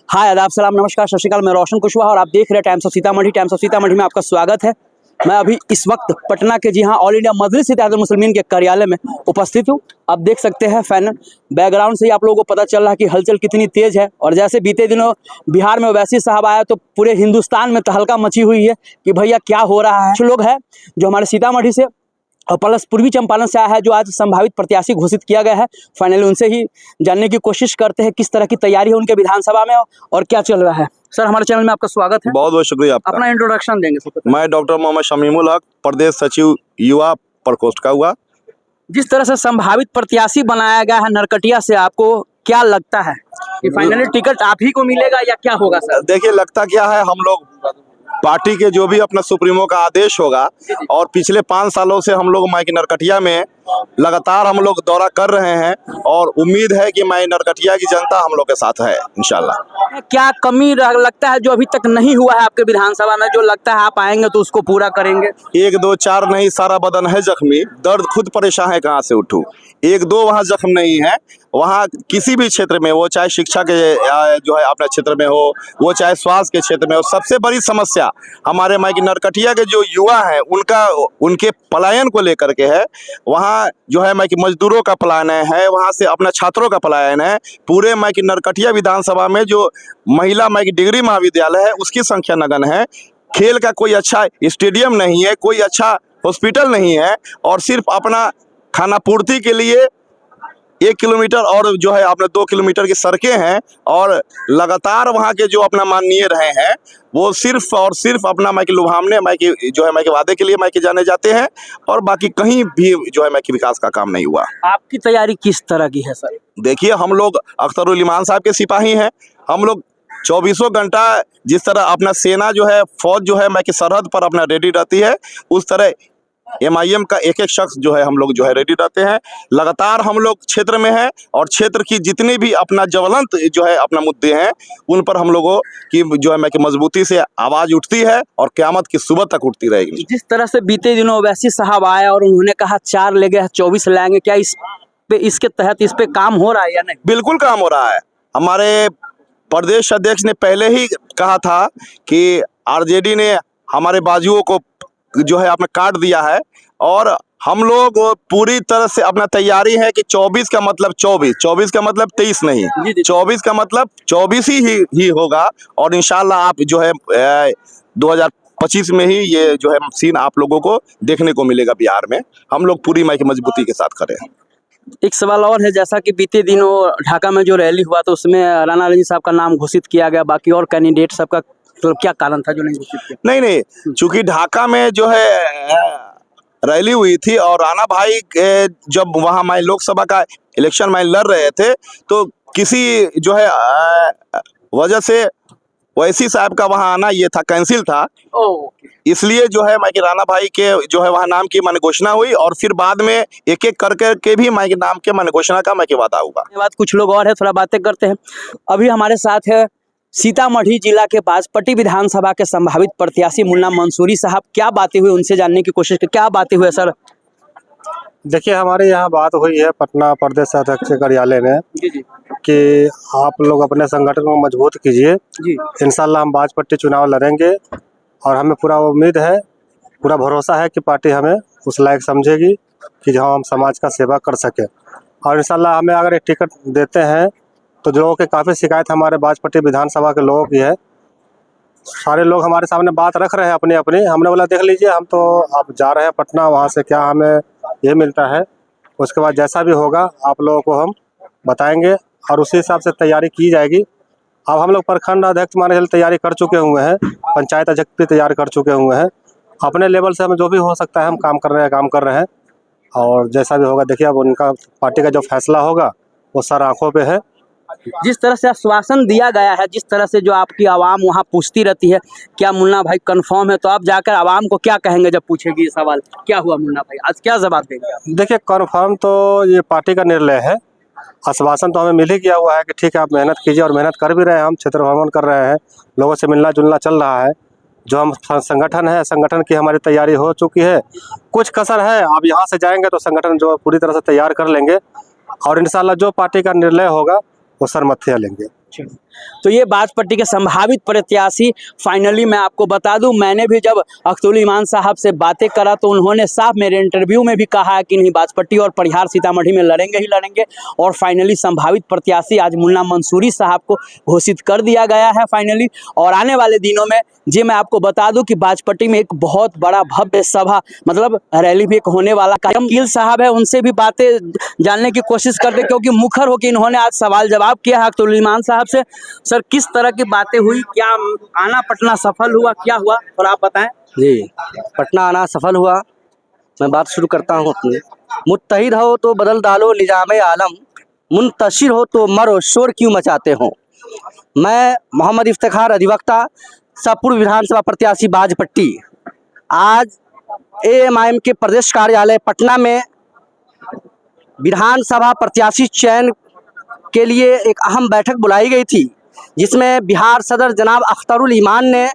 हाय आदाब सलाम नमस्कार सत श्रीकाल, मैं रोशन कुशवाहा और आप देख रहे हैं times of Sitamarhi. Times of Sitamarhi में आपका स्वागत है। मैं अभी इस वक्त पटना के जी हाँ ऑल इंडिया मजलिस-ए-इत्तेहादुल मुस्लिमीन के कार्यालय में उपस्थित हूँ। आप देख सकते हैं फैन बैकग्राउंड से ही आप लोगों को पता चल रहा है कि हलचल कितनी तेज है। और जैसे बीते दिनों बिहार में ओवैसी साहब आया तो पूरे हिंदुस्तान में तहलका मची हुई है कि भैया क्या हो रहा है। कुछ लोग हैं जो हमारे सीतामढ़ी से और प्लस पूर्वी चंपारण से आया है, जो आज संभावित प्रत्याशी घोषित किया गया है। फाइनली उनसे ही जानने की कोशिश करते हैं किस तरह की तैयारी है उनके विधानसभा में और क्या चल रहा है। सर, हमारे चैनल में आपका स्वागत है। बहुत बहुत शुक्रिया आपका। अपना इंट्रोडक्शन देंगे। मैं डॉक्टर मोहम्मद शमीमुल हक, प्रदेश सचिव युवा प्रकोष्ठ का हुआ। जिस तरह से संभावित प्रत्याशी बनाया गया है नरकटिया से, आपको क्या लगता है कि फाइनली टिकट आप ही को मिलेगा या क्या होगा? सर देखिए, लगता क्या है, हम लोग पार्टी के जो भी अपना सुप्रीमो का आदेश होगा और पिछले 5 सालों से हम लोग माई नरकटिया में लगातार हम लोग दौरा कर रहे हैं और उम्मीद है कि माई नरकटिया की जनता हम लोग के साथ है इंशाल्लाह। क्या कमी लगता है जो अभी तक नहीं हुआ है आपके विधानसभा में, जो लगता है आप आएंगे तो उसको पूरा करेंगे? 1 2 4 नहीं, सारा बदन है जख्मी, दर्द खुद परेशान है, कहाँ से उठूं। 1 2 वहाँ जख्म नहीं है। वहाँ किसी भी क्षेत्र में, वो चाहे शिक्षा के जो है अपने क्षेत्र में हो, वो चाहे स्वास्थ्य के क्षेत्र में हो, सबसे बड़ी समस्या हमारे माई की नरकटिया के जो युवा हैं उनके पलायन को लेकर के है। वहाँ जो है माई की मजदूरों का पलायन है, वहाँ से अपना छात्रों का पलायन है। पूरे माई की नरकटिया विधानसभा में जो महिला माई की डिग्री महाविद्यालय है उसकी संख्या नगन है। खेल का कोई अच्छा स्टेडियम नहीं है, कोई अच्छा हॉस्पिटल नहीं है और सिर्फ अपना खाना पूर्ति के लिए 1 किलोमीटर और जो है अपने 2 किलोमीटर की सड़कें हैं। और लगातार वहाँ के जो अपना माननीय रहे हैं वो सिर्फ और सिर्फ अपना माई के लुभावने, माई के जो है माई के वादे के लिए माई के जाने जाते हैं और बाकी कहीं भी जो है माई के विकास का काम नहीं हुआ। आपकी तैयारी किस तरह की है सर? देखिए, हम लोग अख्तरुल इमान साहब के सिपाही हैं। हम लोग 24 घंटा जिस तरह अपना सेना जो है, फौज जो है माई की सरहद पर अपना रेडी रहती है, उस तरह MIM का एक शख्स जो है हम लोग जो है रेडी रहते हैं। लगातार हम लोग क्षेत्र में हैं और क्षेत्र की जितनी भी अपना ज्वलंत जो है अपना मुद्दे हैं उन पर हम लोगों की जो है मैं कि मजबूती से आवाज़ उठती है और क़यामत की सुबह तक उठती रहेगी। जिस तरह से बीते दिनों ओवैसी साहब आए और उन्होंने कहा 4 ले गए 24 लाएंगे, क्या इसके तहत इस पे काम हो रहा है या नहीं? बिल्कुल काम हो रहा है। हमारे प्रदेश अध्यक्ष ने पहले ही कहा था कि RJD ने हमारे बाजुओं को जो है अपना काट दिया है और हम लोग पूरी तरह से अपना तैयारी है कि 24 का मतलब 24 का मतलब 23 नहीं, 24 का मतलब 24 ही होगा। और इंशाल्लाह आप जो है 2025 में ही ये जो है सीन आप लोगों को देखने को मिलेगा बिहार में। हम लोग पूरी माई की मजबूती के साथ करें। एक सवाल और है, जैसा कि बीते दिनों ढाका में जो रैली हुआ तो उसमें राणा रणजीत साहब का नाम घोषित किया गया, बाकी और कैंडिडेट सबका तो क्या कारण था जो नहीं घोषित किया? नहीं, चूंकि ढाका में जो है रैली हुई थी और राणा भाई जब वहाँ माई लोकसभा का इलेक्शन माई लड़ रहे थे तो किसी जो है वजह से ओवैसी साहब का वहाँ आना ये था, कैंसिल था। इसलिए जो है माई के राणा भाई के जो है वहाँ नाम की मन घोषणा हुई और फिर बाद में एक एक करके भी माई के नाम के मन घोषणा का माई के वादा हुआ। बात कुछ लोग और है, थोड़ा बातें करते हैं। अभी हमारे साथ है सीतामढ़ी जिला के बाजपट्टी विधानसभा के संभावित प्रत्याशी मुन्ना मंसूरी साहब। क्या बातें हुई उनसे जानने की कोशिश, क्या बातें हुई सर? देखिए, हमारे यहाँ बात हुई है पटना प्रदेश अध्यक्ष कार्यालय में कि आप लोग अपने संगठन को मजबूत कीजिए। इंशाल्लाह हम बाजपट्टी चुनाव लड़ेंगे और हमें पूरा उम्मीद है, पूरा भरोसा है कि पार्टी हमें उस लायक समझेगी कि जहाँ हम समाज का सेवा कर सकें। और इंशाल्लाह हमें अगर एक टिकट देते हैं तो जो लोगों की काफ़ी शिकायत हमारे बाजपट्टी विधानसभा के लोगों की है, सारे लोग हमारे सामने बात रख रहे हैं अपनी अपनी। हमने बोला देख लीजिए, हम तो आप जा रहे हैं पटना, वहाँ से क्या हमें ये मिलता है, उसके बाद जैसा भी होगा आप लोगों को हम बताएंगे और उसी हिसाब से तैयारी की जाएगी। अब हम लोग प्रखंड अध्यक्ष मान के तैयारी कर चुके हुए हैं, पंचायत अध्यक्ष भी तैयार कर चुके हुए हैं। अपने लेवल से हमें जो भी हो सकता है हम काम कर रहे हैं और जैसा भी होगा देखिए, अब उनका पार्टी का जो फैसला होगा वो सर आँखों पे है। जिस तरह से आश्वासन दिया गया है, जिस तरह से जो आपकी आवाम वहाँ पूछती रहती है क्या मुन्ना भाई कंफर्म है, तो आप जाकर आवाम को क्या कहेंगे जब पूछेगी ये सवाल क्या हुआ मुन्ना भाई, आज क्या जवाब देंगे? देखिए, कंफर्म तो ये पार्टी का निर्णय है। आश्वासन तो हमें मिल ही गया हुआ है कि ठीक है आप मेहनत कीजिए और मेहनत कर भी रहे हैं। हम क्षेत्र भ्रमण कर रहे हैं, लोगों से मिलना जुलना चल रहा है। जो हम संगठन है, संगठन की हमारी तैयारी हो चुकी है। कुछ कसर है, आप यहाँ से जाएंगे तो संगठन जो पूरी तरह से तैयार कर लेंगे और इंशाल्लाह जो पार्टी का निर्णय होगा वो सरमथिया लेंगे। तो ये बाजपट्टी के संभावित प्रत्याशी फाइनली मैं आपको बता दूं, मैंने भी जब अख्तरुल ईमान साहब से बातें करा तो उन्होंने साफ मेरे इंटरव्यू में भी कहा है कि नहीं, बाजपट्टी और परिहार सीतामढ़ी में लड़ेंगे ही लड़ेंगे। और फाइनली संभावित प्रत्याशी आज मुन्ना मंसूरी साहब को घोषित कर दिया गया है फाइनली। और आने वाले दिनों में जी मैं आपको बता दूं कि बाजपट्टी में एक बहुत बड़ा भव्य सभा मतलब रैली भी एक होने वाला कार्यक्रम। गिल साहब है, उनसे भी बातें जानने की कोशिश करते, क्योंकि मुखर होकर इन्होंने आज सवाल जवाब किया है अख्तरुल ईमान साहब से। सर, किस तरह की बातें हुई, क्या आना पटना सफल हुआ, क्या हुआ, और आप बताएं। जी, पटना आना सफल हुआ। मैं बात शुरू करता हूँ अपनी। मुत्तहिद हो तो बदल डालो निजाम आलम, मुंतशिर हो तो मरो शोर क्यों मचाते हो। मैं मोहम्मद इफ्तिखार अधिवक्ता, पूर्व विधानसभा प्रत्याशी बाजपट्टी, आज AMIM के प्रदेश कार्यालय पटना में विधानसभा प्रत्याशी चयन के लिए एक अहम बैठक बुलाई गई थी, जिसमें बिहार सदर जनाब अख्तरुल ईमान ने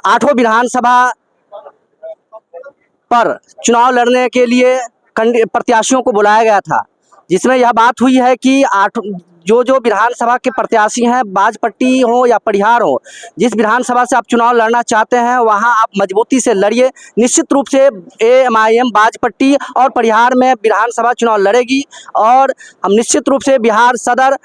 8 विधानसभा पर चुनाव लड़ने के लिए प्रत्याशियों को बुलाया गया था, जिसमें यह बात हुई है कि जो विधानसभा के प्रत्याशी हैं, बाजपट्टी हो या परिहार हो, जिस विधानसभा से आप चुनाव लड़ना चाहते हैं वहां आप मजबूती से लड़िए। निश्चित रूप से AMIM बाजपट्टी और परिहार में विधानसभा चुनाव लड़ेगी और हम निश्चित रूप से बिहार सदर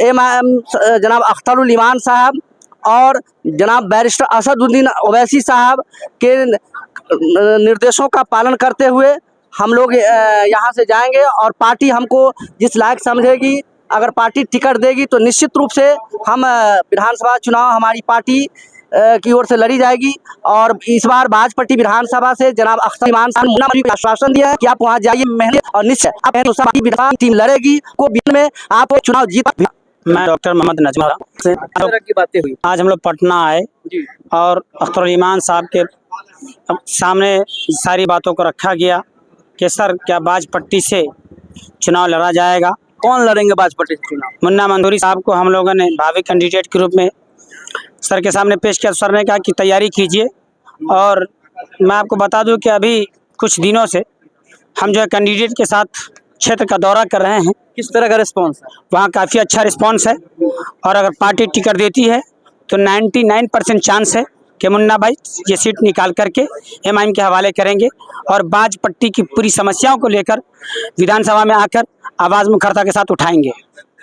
AMIM जनाब अख्तरुल ईमान साहब और जनाब बैरिस्टर असदुद्दीन ओवैसी साहब के निर्देशों का पालन करते हुए हम लोग यहाँ से जाएंगे और पार्टी हमको जिस लायक समझेगी, अगर पार्टी टिकट देगी तो निश्चित रूप से हम विधानसभा चुनाव हमारी पार्टी की ओर से लड़ी जाएगी। और इस बार बाजपट्टी विधानसभा से जनाब अख्तरुल ईमान साहब ने आश्वासन दिया है कि आप वहाँ जाइए, मेहनत और निश्चय आप विधान टीम लड़ेगी को में आप चुनाव जीत। मैं डॉक्टर मोहम्मद नजमा से की बातें हुई आज हम लोग पटना आए जी। और अख्तरुल ईमान साहब के सामने सारी बातों को रखा गया कि सर क्या बाजपट्टी से चुनाव लड़ा जाएगा। कौन लड़ेंगे बाजपट्टी से चुनाव? मुन्ना मंसूरी साहब को हम लोगों ने भावी कैंडिडेट के रूप में सर के सामने पेश किया। सर ने कहा कि तैयारी कीजिए। और मैं आपको बता दूं कि अभी कुछ दिनों से हम जो है कैंडिडेट के साथ क्षेत्र का दौरा कर रहे हैं। किस तरह का रिस्पॉन्स है? वहाँ काफ़ी अच्छा रिस्पॉन्स है और अगर पार्टी टिकट देती है तो 99% चांस है कि मुन्ना भाई ये सीट निकाल करके AMIM के हवाले करेंगे और बाजपट्टी की पूरी समस्याओं को लेकर विधानसभा में आकर आवाज़ मुखरता के साथ उठाएंगे।